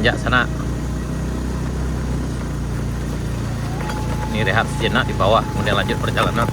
nanjak sana. Ini rehat sejenak di bawah, kemudian lanjut perjalanan.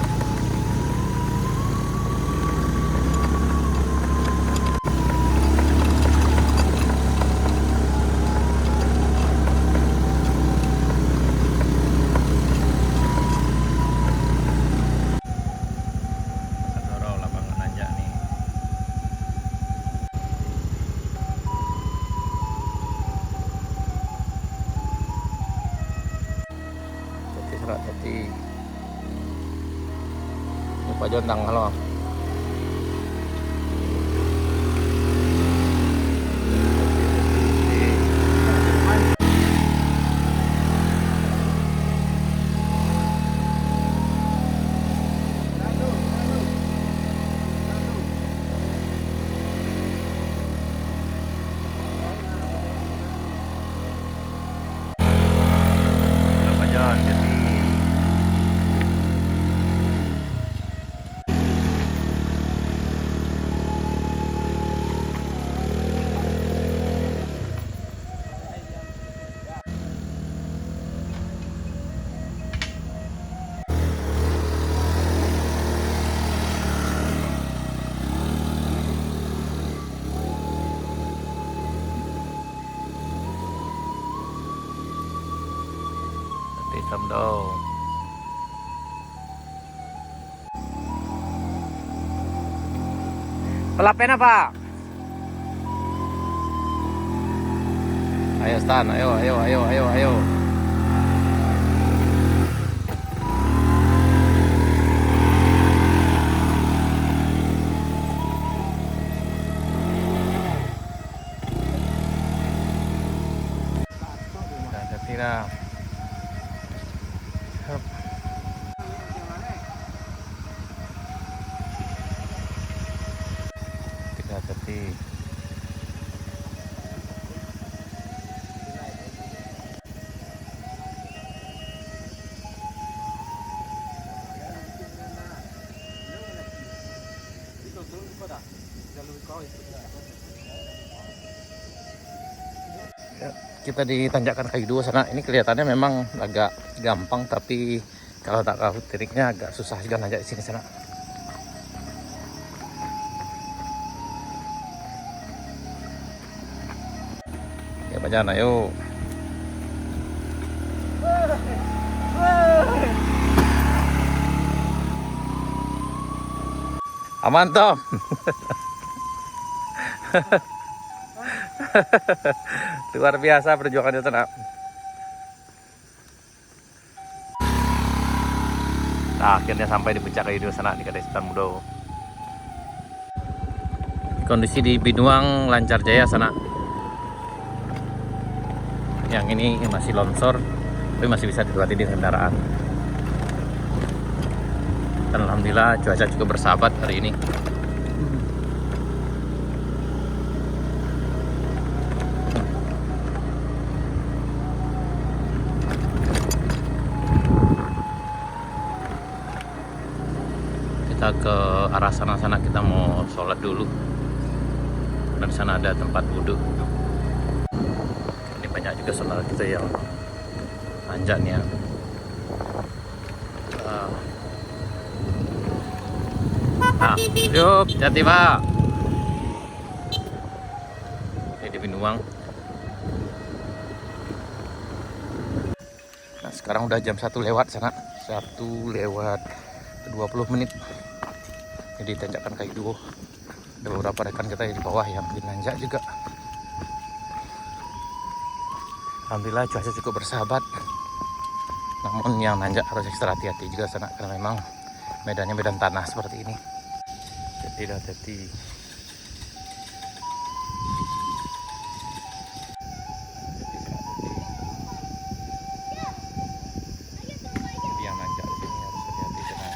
Jadi ini Pak Jontang, halo. Hitam dong. Pelapen apa? Ayo Stan, ayo. Ada tiram. Hati-hati. Ya, kita di tanjakan Kayu Dua sana. Ini kelihatannya memang agak gampang, tapi kalau tak tahu triknya agak susah juga nanjak di sini sana. Ya Pak Jan, ayo. Aman Tom. Luar biasa perjuangannya tenang. Nah, akhirnya sampai di puncak Kayu Dua sana di Kedai Sultan Mudo. Kondisi di Binuang lancar jaya sana. Yang ini masih longsor, tapi masih bisa dilewati dengan kendaraan. Dan alhamdulillah cuaca cukup bersahabat hari ini. Kita ke arah sana kita mau sholat dulu. Dan sana ada tempat wudhu. Ini banyak juga saudara kita yang nanjak nih ya. Yuk, hati Pak. Ini di Binuang. Nah, sekarang udah jam 1 lewat sana. 1 lewat 20 menit. Jadi tanjakan Kayu Dua. Ada beberapa rekan kita yang di bawah yang nanjak juga. Alhamdulillah cuaca cukup bersahabat. Namun yang nanjak harus ekstra hati-hati juga sana, karena memang medannya medan tanah seperti ini. Jadi hati-hati. Yang nanjak di sini harus hati-hati karena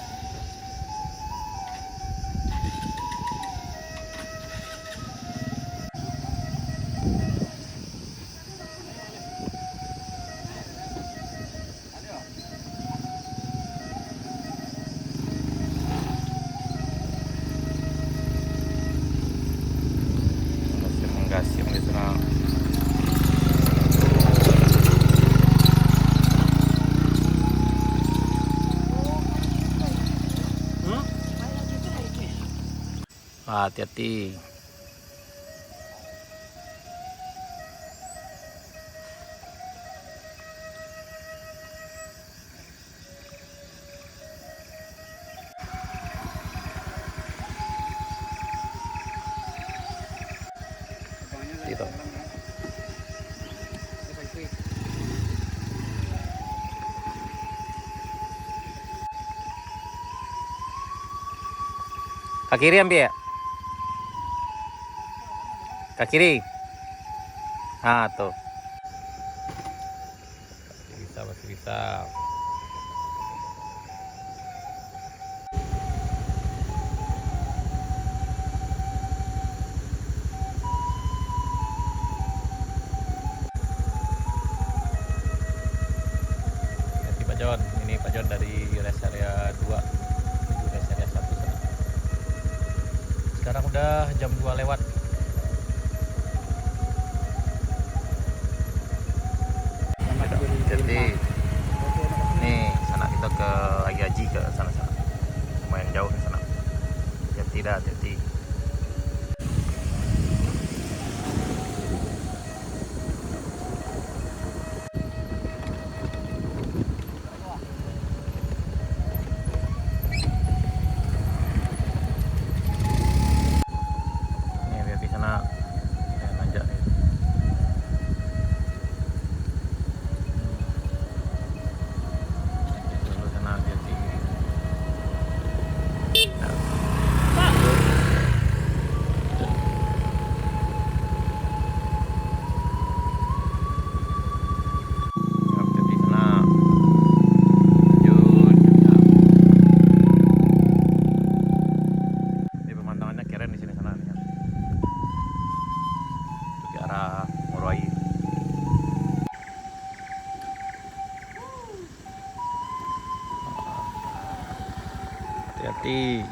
Hati-hati. Gitu. Ke kiri ambil ya? Ke kiri. Ah, tuh. Masih bisa. Jadi Pak Jon, ini Pak Jon dari rest area 2 menuju rest area 1 sana. Sekarang udah jam 2 lewat. Jadi nih sana kita ke lagi haji ke sana-sana, lumayan jauh di sana. Ya tidak, jadi nih lihat di sana ya, nanjak nih. Dulu sana jadi hati-hati.